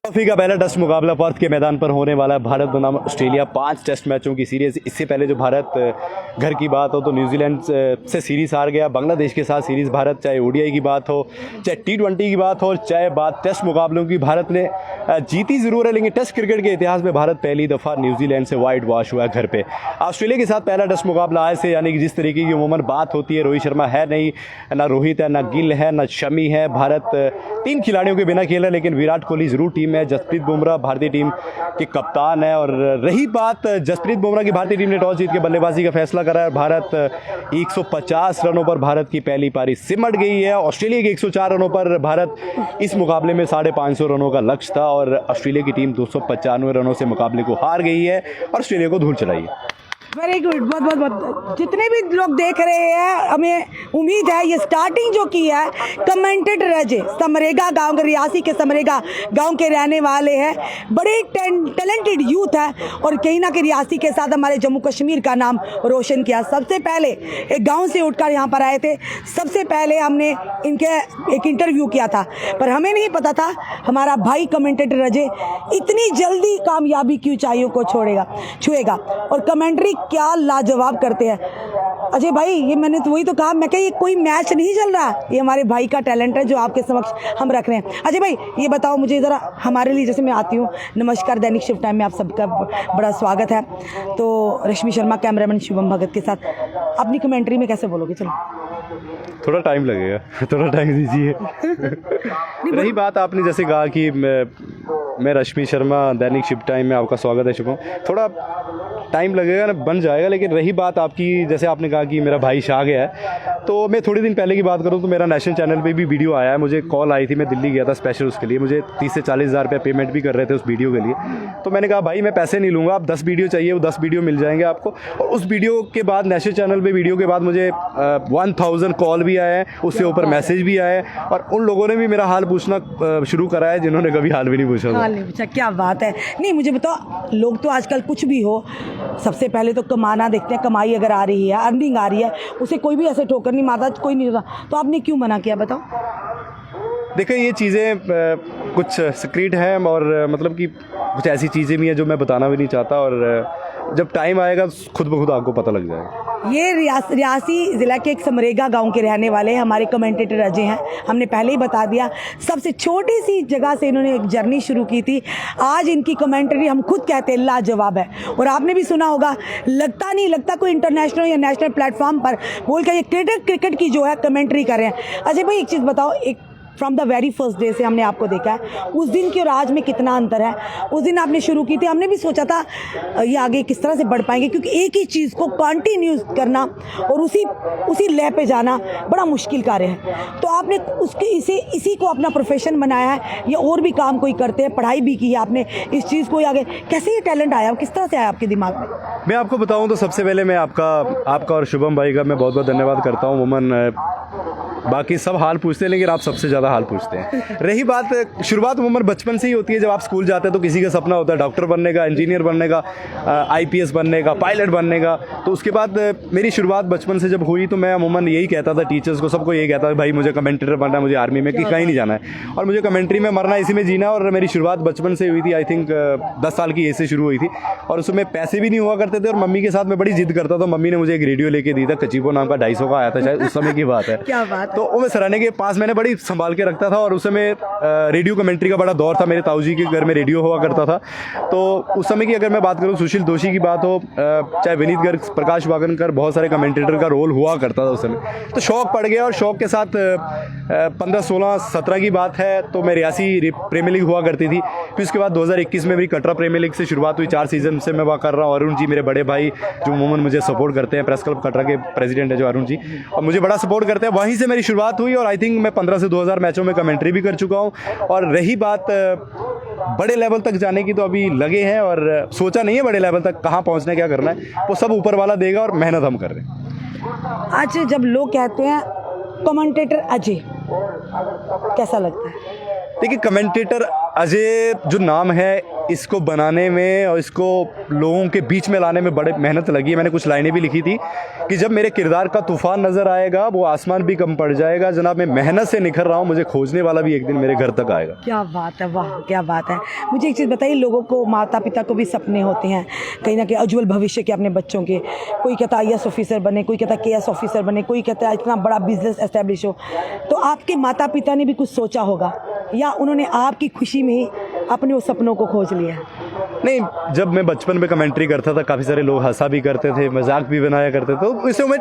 Trophy का पहला test मुकाबला पर्थ के मैदान पर होने वाला है। भारत बनाम ऑस्ट्रेलिया 5 टेस्ट मैचों की सीरीज। इससे पहले जो भारत घर की बात हो तो न्यूजीलैंड से सीरीज़ हार गया। बांग्लादेश के साथ सीरीज़ भारत, चाहे ओडीआई की बात हो, चाहे T20 की बात हो, चाहे बात टेस्ट मुकाबलों की, भारत ने जीती ज़रूर है, लेकिन टेस्ट क्रिकेट के इतिहास में भारत पहली दफ़ा न्यूजीलैंड से वाइट वॉश हुआ है घर पर। ऑस्ट्रेलिया के साथ पहला टेस्ट मुकाबला आज से, यानी कि जिस तरीके की उमूमन बात होती है, रोहित शर्मा है नहीं, ना रोहित है, ना गिल है, ना शमी है। भारत 3 खिलाड़ियों के बिना खेल रहा है, लेकिन विराट कोहली ज़रूर टीम है। जसप्रीत बुमराह भारतीय टीम के कप्तान है। और रही बात जसप्रीत बुमराह की, भारतीय टीम ने टॉस जीत के बल्लेबाजी का फैसला करा है। भारत 150 रनों पर भारत की पहली पारी सिमट गई है। ऑस्ट्रेलिया के 104 रनों पर भारत इस मुकाबले में 550 रनों का लक्ष्य था, और ऑस्ट्रेलिया की टीम 295 रनों से मुकाबले को हार गई है और ऑस्ट्रेलिया को धूल चलाई है। वेरी गुड, बहुत बहुत बहुत। जितने भी लोग देख रहे हैं, हमें उम्मीद है ये स्टार्टिंग जो की है कमेंटेटर अजय, समरेगा गांव के, रियासी के समरेगा गांव के रहने वाले हैं। बड़े टैलेंटेड यूथ है और कहीं ना कहीं रियासी के साथ हमारे जम्मू कश्मीर का नाम रोशन किया। सबसे पहले एक गांव से उठकर यहाँ पर आए थे। सबसे पहले हमने इनके एक इंटरव्यू किया था, पर हमें नहीं पता था हमारा भाई कमेंटेटर अजय इतनी जल्दी कामयाबी की ऊंचाइयों को छुएगा और कमेंट्री क्या लाजवाब करते हैं। अजय भाई, ये मैंने तो वही तो कहा, मैं ये कोई मैच नहीं चल रहा, ये हमारे भाई का टैलेंट है जो आपके समक्ष हम रख रहे हैं। अजय भाई, ये बताओ मुझे ज़रा, हमारे लिए जैसे मैं आती हूँ, नमस्कार दैनिक शिफ्ट टाइम में आप सबका बड़ा स्वागत है। तो रश्मि शर्मा, कैमरामैन शुभम भगत के साथ अपनी कमेंट्री में कैसे बोलोगे? चलो थोड़ा टाइम लगेगा, थोड़ा टाइम दीजिए। रही बात, आपने जैसे कहा कि मैं रश्मि शर्मा, दैनिक शिफ्ट टाइम में आपका स्वागत है शुभम, थोड़ा टाइम लगेगा ना, बन जाएगा। लेकिन रही बात आपकी, जैसे आपने कहा कि मेरा भाई शाह गया है, तो मैं थोड़े दिन पहले की बात करूं तो मेरा नेशनल चैनल पे भी वीडियो आया है। मुझे कॉल आई थी, मैं दिल्ली गया था स्पेशल उसके लिए, मुझे 30 से 40 हज़ार रुपये पेमेंट भी कर रहे थे उस वीडियो के लिए। तो मैंने कहा भाई मैं पैसे नहीं लूँगा, आप 10 वीडियो चाहिए, वो 10 वीडियो मिल जाएंगे आपको। और उस वीडियो के बाद, नेशनल चैनल पर वीडियो के बाद, मुझे 1000 कॉल भी आए हैं, उससे ऊपर मैसेज भी आए, और उन लोगों ने भी मेरा हाल पूछना शुरू करा है जिन्होंने कभी हाल भी नहीं पूछा। क्या बात है। नहीं, मुझे बताओ, लोग तो आजकल कुछ भी हो, सबसे पहले तो कमाना देखते हैं। कमाई अगर आ रही है, अर्निंग आ रही है, उसे कोई भी ऐसे ठोकर नहीं मारता, कोई नहीं होता। तो आपने क्यों मना किया, बताओ? देखो, ये चीज़ें कुछ सीक्रेट हैं, और मतलब कि कुछ ऐसी चीज़ें भी हैं जो मैं बताना भी नहीं चाहता, और जब टाइम आएगा खुद ब खुद आपको पता लग जाएगा। ये रियासी ज़िला के एक समरेगा गांव के रहने वाले हमारे कमेंटेटर अजय हैं। हमने पहले ही बता दिया, सबसे छोटी सी जगह से इन्होंने एक जर्नी शुरू की थी। आज इनकी कमेंट्री हम खुद कहते हैं लाजवाब है। और आपने भी सुना होगा, लगता कोई इंटरनेशनल या नेशनल प्लेटफॉर्म पर बोल कर ये क्रिकेट की जो है कमेंट्री कर रहे हैं। अजय भाई, एक चीज़ बताओ, एक from the very first day से हमने आपको देखा है, उस दिन के और आज में कितना अंतर है। उस दिन आपने शुरू की थी, हमने भी सोचा था ये आगे किस तरह से बढ़ पाएंगे, क्योंकि एक ही चीज़ को कंटिन्यू करना और उसी लय पे जाना बड़ा मुश्किल कार्य है। तो आपने इसी को अपना प्रोफेशन बनाया है, या और भी काम कोई करते हैं, पढ़ाई भी की है आपने इस चीज़ को आगे, कैसे ये टैलेंट आया, किस तरह से आया आपके दिमाग में? मैं आपको बताऊं तो सबसे पहले मैं आपका और शुभम भाई का मैं बहुत बहुत धन्यवाद करता हूं। उमन बाकी सब हाल पूछते हैं, लेकिन आप सबसे ज़्यादा हाल पूछते हैं। रही बात, शुरुआत उम्र बचपन से ही होती है। जब आप स्कूल जाते हैं तो किसी का सपना होता है डॉक्टर बनने का, इंजीनियर बनने का, IPS बनने का, पायलट बनने का। तो उसके बाद मेरी शुरुआत बचपन से जब हुई तो मैं अमूमन यही कहता था टीचर्स को, सबको यही कहता था भाई मुझे कमेंटेटर बनना है, मुझे आर्मी में कहीं नहीं जाना है, और मुझे कमेंट्री में मरना, इसी में जीना। और मेरी शुरुआत बचपन से हुई थी। आई थिंक 10 साल की एज से शुरू हुई थी, और उसमें पैसे भी नहीं हुआ करते थे, और मम्मी के साथ मैं बड़ी जिद करता था। मम्मी ने मुझे एक रेडियो लेके दी था, कचीबो नाम का, 250 का आया था शायद, उस समय की बात है। क्या बात है। तो वो मैं सराहने के पास मैंने बड़ी संभाल के रखता था, और उस समय रेडियो कमेंट्री का बड़ा दौर था। मेरे ताऊजी के घर में रेडियो हुआ करता था। तो उस समय की अगर मैं बात करूं, सुशील दोषी की बात हो, चाहे विनीत गर्ग, प्रकाश वागनकर, बहुत सारे कमेंटेटर का रोल हुआ करता था उस समय। तो शौक पड़ गया, और शौक के साथ 15, 16, 17 की बात है तो मैं रियासी प्रीमियर लीग हुआ करती थी। फिर उसके बाद 2021 में मेरी कटरा प्रीमियर लीग से शुरुआत हुई। 4 सीजन से मैं वहाँ कर रहा हूँ। अरुण जी मेरे बड़े भाई जो अमूमन मुझे सपोर्ट करते हैं, प्रेस क्लब कटरा के प्रेसिडेंट है जो अरुण जी, और मुझे बड़ा सपोर्ट करते हैं। वहीं से मेरी शुरुआत हुई, और आई थिंक मैं 15 से 2000 मैचों में कमेंट्री भी कर चुका हूँ। और रही बात बड़े लेवल तक जाने की, तो अभी लगे हैं, और सोचा नहीं है बड़े लेवल तक कहाँ पहुँचना है, क्या करना है, वो सब ऊपर वाला देगा, और मेहनत हम कर रहे हैं। आज जब लोग कहते हैं कमेंटेटर अजय, कैसा लगता है? देखिए, कमेंटेटर अजय जो नाम है, इसको बनाने में और इसको लोगों के बीच में लाने में बड़े मेहनत लगी है। मैंने कुछ लाइनें भी लिखी थी कि जब मेरे किरदार का तूफान नज़र आएगा, वो आसमान भी कम पड़ जाएगा। जनाब, मैं मेहनत से निखर रहा हूँ, मुझे खोजने वाला भी एक दिन मेरे घर तक आएगा। क्या बात है, वाह क्या बात है। मुझे एक चीज़ बताइए, लोगों को, माता पिता को भी सपने होते हैं कहीं ना कहीं उज्जवल भविष्य के अपने बच्चों के। कोई कहता है IAS ऑफिसर बने, कोई कहता है KS ऑफिसर बने, कोई कहता है इतना बड़ा बिजनेस एस्टेब्लिश हो। तो आपके माता पिता ने भी कुछ सोचा होगा, या उन्होंने आपकी खुशी में ही अपने उस सपनों को खोज लिया? नहीं, जब मैं बचपन में कमेंट्री करता था, काफ़ी सारे लोग हंसा भी करते थे, मजाक भी बनाया करते थे, तो इससे मैं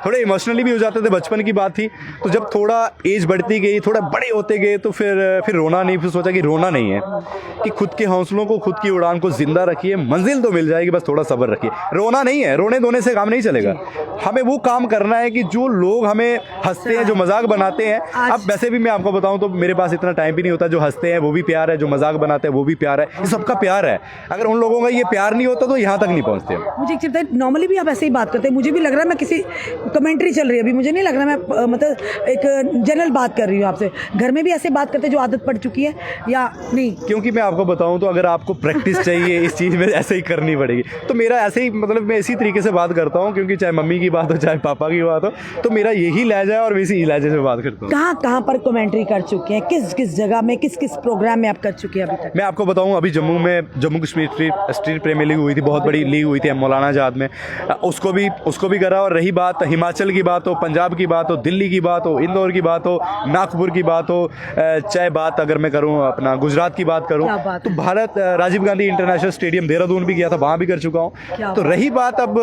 थोड़े इमोशनली भी हो जाते थे। बचपन की बात थी। तो जब थोड़ा एज बढ़ती गई, थोड़ा बड़े होते गए, तो फिर रोना नहीं, फिर सोचा कि रोना नहीं है, कि खुद के हौसलों को, खुद की उड़ान को जिंदा रखिए, मंजिल तो मिल जाएगी, बस थोड़ा सब्र रखिए। रोना नहीं है, रोने धोने से काम नहीं चलेगा। हमें वो काम करना है कि जो लोग हमें हंसते हैं, जो मजाक बनाते हैं। अब वैसे भी मैं आपको बताऊं तो मेरे पास इतना टाइम भी नहीं होता। जो हंसते हैं वो भी प्यार है, जो मजाक बनाते हैं वो भी प्यार है, ये सबका प्यार है। अगर उन लोगों का ये प्यार नहीं होता तो यहाँ तक नहीं पहुँचते। मुझे एक चीज़, नॉर्मली भी आप ऐसे ही बात करते हैं, मुझे भी लग रहा है मैं किसी कमेंट्री चल रही है अभी, मुझे नहीं लग रहा मैं मतलब एक जनरल बात कर रही हूँ आपसे। घर में भी ऐसे बात करते जो आदत पड़ चुकी है या नहीं? क्योंकि मैं आपको बताऊं तो अगर आपको प्रैक्टिस चाहिए इस चीज़ में, ऐसे ही करनी पड़ेगी। तो मेरा ऐसे ही, मतलब मैं इसी तरीके से बात करता हूं, क्योंकि चाहे मम्मी की बात हो, चाहे पापा की बात हो, तो मेरा यही लहजा है और मैं इसी लहजे से बात करता हूँ। कहाँ कहाँ पर कमेंट्री कर चुके हैं, किस किस जगह में, किस किस प्रोग्राम में आप कर चुके हैं अभी तक? मैं आपको बताऊं, अभी जम्मू में Jammu Kashmir street premier league हुई थी, बहुत बड़ी लीग हुई थी मौलाना आजाद में, उसको भी करा। और रही बात हिमाचल की बात हो, पंजाब की बात हो, दिल्ली की बात हो, इंदौर की बात हो, नागपुर की बात हो, चाहे बात अगर मैं करूं अपना गुजरात की बात करूं, तो भारत राजीव गांधी इंटरनेशनल स्टेडियम देहरादून भी गया था, वहां भी कर चुका हूं। तो रही बात अब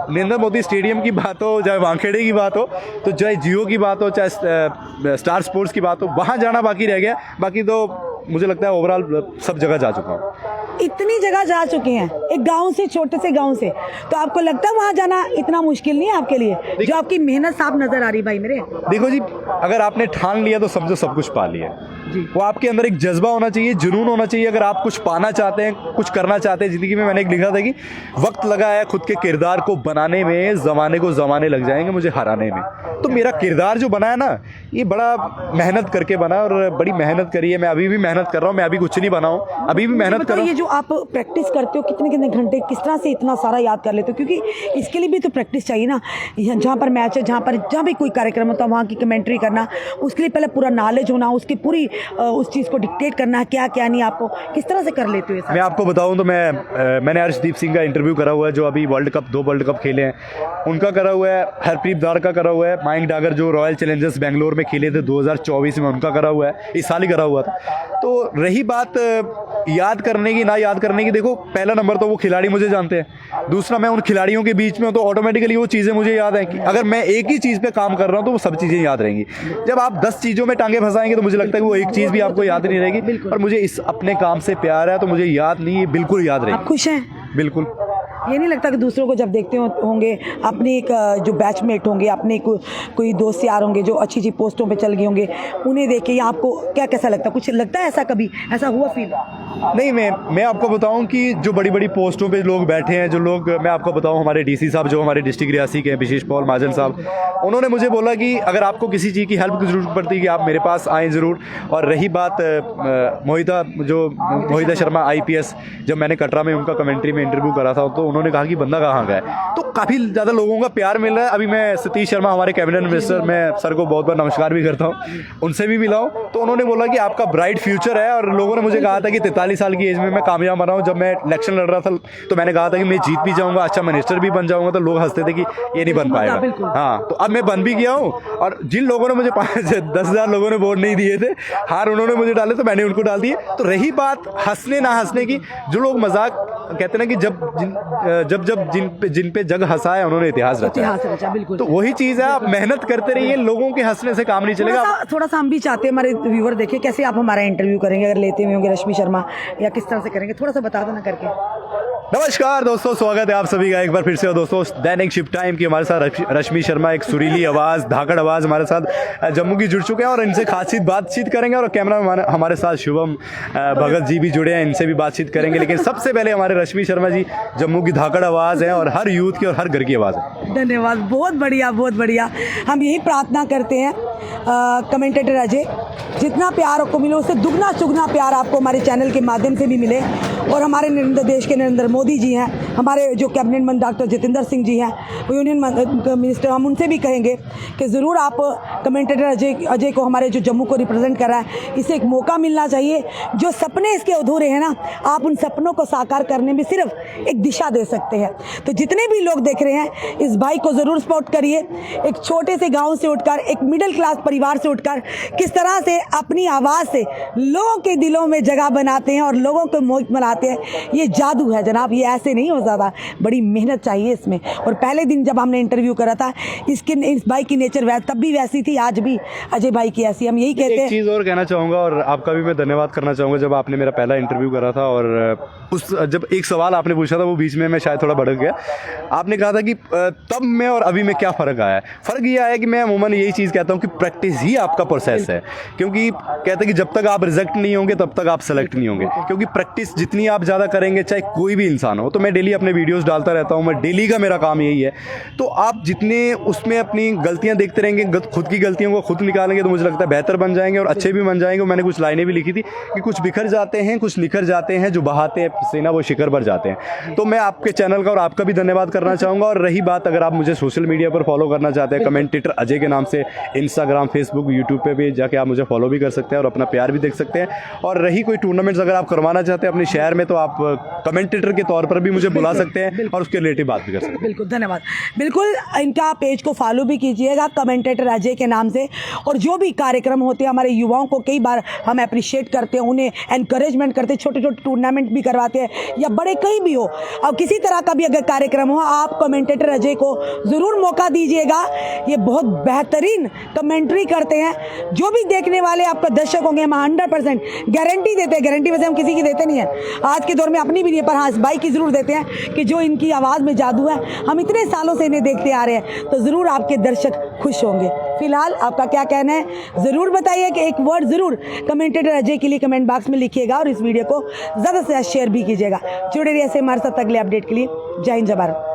नरेंद्र मोदी स्टेडियम की बात हो, चाहे वानखेड़े की बात हो, तो चाहे जियो की बात हो, चाहे स्टार स्पोर्ट्स की बात हो, वहां जाना बाकी रह गया। बाकी तो मुझे लगता है ओवरऑल सब जगह जा चुका हूँ। इतनी जगह जा चुके हैं, एक गांव से, छोटे से गांव से, तो आपको लगता है वहां जाना इतना मुश्किल नहीं है आपके लिए? जो आपकी मेहनत साफ नजर आ रही भाई मेरे। देखो जी, अगर आपने ठान लिया तो समझो सब कुछ पा लिया जी। वो आपके अंदर एक जज्बा होना चाहिए, जुनून होना चाहिए। अगर आप कुछ पाना चाहते हैं, कुछ करना चाहते हैं जिंदगी में, मैंने एक लिखा था कि वक्त लगा है खुद के किरदार को बनाने में, जमाने को जमाने लग जाएंगे मुझे हराने में। तो मेरा किरदार जो बना है ना, ये बड़ा मेहनत करके बना, और बड़ी मेहनत करी है। मैं अभी भी मेहनत कर रहा हूँ, मैं अभी कुछ नहीं बना हूँ, अभी भी मेहनत कर रहा हूँ। ये जो आप प्रैक्टिस करते हो, कितने कितने घंटे, किस तरह से इतना सारा याद कर लेते हो? क्योंकि इसके लिए भी तो प्रैक्टिस चाहिए ना। जहाँ पर मैच है, जहाँ भी कोई कार्यक्रम होता है, वहाँ की कमेंट्री करना, उसके लिए पहले पूरा नॉलेज होना, उसकी पूरी उस चीज़ को डिक्टेट करना, क्या क्या नहीं, आपको किस तरह से कर लेते हो? मैं आपको बताऊं तो मैंने अर्शदीप सिंह का इंटरव्यू करा हुआ है, जो अभी दो वर्ल्ड कप खेले हैं, उनका करा हुआ है। हरप्रीत ब्रार का करा हुआ है। मयंक डागर जो रॉयल चैलेंजर्स बेंगलोर में खेले थे 2024 में, उनका करा हुआ है, इस साल ही करा हुआ था। तो रही बात याद करने की ना याद करने की, देखो पहला नंबर तो वो खिलाड़ी मुझे जानते हैं, दूसरा मैं उन खिलाड़ियों के बीच में हूं, तो ऑटोमेटिकली वो चीज़ें मुझे याद है कि अगर मैं एक ही चीज़ पे काम कर रहा हूं तो वो सब चीज़ें याद रहेंगी। जब आप 10 चीज़ों में टांगे फंसाएंगे तो मुझे लगता है कि वो एक चीज़ भी आपको याद नहीं रहेगी। और मुझे इस अपने काम से प्यार है, तो मुझे याद नहीं, बिल्कुल याद रहेगी। आप खुश हैं? बिल्कुल। ये नहीं लगता कि दूसरों को जब देखते होंगे, अपने एक जो बैचमेट होंगे, अपने कोई दोस्त यार होंगे जो अच्छी अच्छी पोस्टों पे चल गए होंगे, उन्हें देख के या आपको क्या कैसा लगता है? कुछ लगता है ऐसा, कभी ऐसा हुआ फील? नहीं, मैं आपको बताऊं कि जो बड़ी बड़ी पोस्टों पे लोग बैठे हैं, जो लोग, मैं आपको बताऊं, हमारे डीसी साहब जो हमारे डिस्ट्रिक्ट रियासी के हैं, विशेष पॉल महाजन साहब, उन्होंने मुझे बोला कि अगर आपको किसी चीज़ की हेल्प की जरूरत पड़ती है कि आप मेरे पास आएँ ज़रूर। और रही बात मोहिता शर्मा IPS, जब मैंने कटरा में उनका कमेंट्री में इंटरव्यू करा था, तो उन्होंने कहा कि बंदा कहाँ गया है। तो काफ़ी ज़्यादा लोगों का प्यार मिल रहा है। अभी मैं सतीश शर्मा, हमारे कैबिनेट मिनिस्टर, मैं सर को बहुत बार नमस्कार भी करता हूँ, उनसे भी मिला हूँ। तो उन्होंने बोला कि आपका ब्राइट फ्यूचर है। और लोगों ने मुझे कहा था कि 43 साल की एज में मैं कामयाब बना हूँ। जब मैं इलेक्शन लड़ रहा था तो मैंने कहा था कि मैं जीत भी जाऊँगा, अच्छा मिनिस्टर भी बन जाऊँगा, तो लोग हंसते थे कि ये नहीं बन पाएगा। हाँ, तो अब मैं बन भी गया हूँ। और जिन लोगों ने मुझे 10,000 लोगों ने वोट नहीं दिए थे, हार उन्होंने मुझे डाले, तो मैंने उनको डाल दिए। तो रही बात हंसने ना हंसने की, जो लोग मजाक कहते हैं ना कि जब जिन पे जग हंसा है उन्होंने इतिहास रचा। बिल्कुल। तो वही चीज़ है, आप मेहनत करते रहिए, लोगों के हंसने से काम नहीं चलेगा। थोड़ा सा हम भी चाहते हैं, हमारे व्यूअर देखें कैसे आप हमारा इंटरव्यू करेंगे, अगर लेते हुए होंगे रश्मि शर्मा, या किस तरह से करेंगे, थोड़ा सा बता देना करके। नमस्कार दोस्तों, स्वागत है आप सभी का एक बार फिर से। और दोस्तों, दैनिक शिफ्ट टाइम की हमारे साथ रश्मि शर्मा, एक सुरीली आवाज़, धाकड़ आवाज़ हमारे साथ जम्मू की जुड़ चुके हैं और इनसे खासी बातचीत करेंगे। और कैमरा हमारे साथ शुभम भगत जी भी जुड़े हैं, इनसे भी बातचीत करेंगे। लेकिन सबसे पहले हमारे रश्मि शर्मा जी जम्मू की धाकड़ आवाज़ है और हर यूथ की और हर घर की आवाज़ है। धन्यवाद, बहुत बढ़िया बहुत बढ़िया। हम यही प्रार्थना करते हैं कमेंटेटर अजय, जितना प्यार आपको मिले उससे दुगना चुगना प्यार आपको हमारे चैनल के माध्यम से भी मिले। और हमारे देश के नरेंद्र मोदी जी हैं, हमारे जो कैबिनेट मंत्री डॉक्टर जितेंद्र सिंह जी हैं, यूनियन मिनिस्टर, हम उनसे भी कहेंगे कि ज़रूर आप कमेंटेटर अजय को, हमारे जो जम्मू को रिप्रेजेंट कर रहा है, इसे एक मौका मिलना चाहिए। जो सपने इसके अधूरे हैं ना, आप उन सपनों को साकार करने में सिर्फ एक दिशा दे सकते हैं। तो जितने भी लोग देख रहे हैं, इस भाई को ज़रूर सपोर्ट करिए। एक छोटे से गाँव से उठकर, एक मिडिल क्लास परिवार से उठकर किस तरह से अपनी आवाज़ से लोगों के दिलों में जगह बनाते हैं और लोगों को मोहित बनाते हैं, ये जादू है जनाब। ये ऐसे नहीं हो जाता, बड़ी मेहनत चाहिए इसमें। और पहले दिन जब हमने इंटरव्यू करा था, इस भाई की नेचर तब भी वैसी थी, आज भी अजय भाई की ऐसी। हम यही कहते हैं। एक चीज़ और कहना चाहूँगा और आपका भी मैं धन्यवाद करना चाहूँगा। जब आपने मेरा पहला इंटरव्यू करा था और जब एक सवाल आपने पूछा था, वो बीच में मैं शायद थोड़ा भड़क गया। आपने कहा था कि तब में और अभी में क्या फ़र्क आया है। फ़र्क ये आया कि मैं अमूमन यही चीज़ कहता हूँ कि प्रैक्टिस ही आपका प्रोसेस है। क्योंकि कहते हैं कि जब तक आप रिजेक्ट नहीं होंगे तब तक आप सेलेक्ट नहीं होंगे। क्योंकि प्रैक्टिस जितनी आप ज़्यादा करेंगे, चाहे कोई भी इंसान हो, तो मैं डेली अपने वीडियोस डालता रहता हूँ, मैं डेली का मेरा काम यही है। तो आप जितने उसमें अपनी गलतियाँ देखते रहेंगे, खुद की गलतियों को खुद निकालेंगे, तो मुझे लगता है बेहतर बन जाएंगे और अच्छे भी बन जाएंगे। मैंने कुछ लाइनें भी लिखी थी कि कुछ बिखर जाते हैं, कुछ निखर जाते हैं, जो बहाते हैं पसीना वो शिखर पर जाते हैं। तो मैं आपके चैनल का और आपका भी धन्यवाद करना चाहूँगा। और रही बात, अगर आप मुझे सोशल मीडिया पर फॉलो करना चाहते हैं, कमेंटेटर अजय के नाम से इंस्टाग्राम, फेसबुक, यूट्यूब पे भी जाके आप मुझे फॉलो भी कर सकते हैं और अपना प्यार भी देख सकते हैं। और रही कोई टूर्नामेंट्स अगर आप करवाना चाहते हैं अपने शहर में, तो आप कमेंटेटर के तौर पर भी मुझे बुला सकते हैं और उसके रिलेटिव बात भी कर सकते हैं। बिल्कुल, धन्यवाद। बिल्कुल, इनका पेज को फॉलो भी कीजिएगा, कमेंटेटर अजय के नाम से। और जो भी कार्यक्रम होते हैं, हमारे युवाओं को कई बार हम अप्रिशिएट करते हैं, उन्हें एनकरेजमेंट करते हैं, छोटे छोटे टूर्नामेंट भी करवाते हैं या बड़े कहीं भी हो। अब किसी तरह का भी अगर कार्यक्रम हो, आप कमेंटेटर अजय को ज़रूर मौका दीजिएगा। ये बहुत बेहतरीन कमेंट्री करते हैं। जो भी देखने वाले आपका दर्शक होंगे, हम 100% गारंटी देते हैं। गारंटी वैसे हम किसी की देते नहीं हैं, आज के दौर में अपनी भी नहीं, पर हाँ, इस बाई की ज़रूर देते हैं कि जो इनकी आवाज़ में जादू है, हम इतने सालों से इन्हें देखते आ रहे हैं, तो ज़रूर आपके दर्शक खुश होंगे। फिलहाल आपका क्या कहना है ज़रूर बताइए कि एक वर्ड ज़रूर कमेंटेटर अजय के लिए कमेंट बॉक्स में लिखिएगा और इस वीडियो को ज़्यादा से ज़्यादा शेयर भी कीजिएगा। जुड़े रहिए ऐसे हमारे साथ अगले अपडेट के लिए। जय हिंद, जय भारत।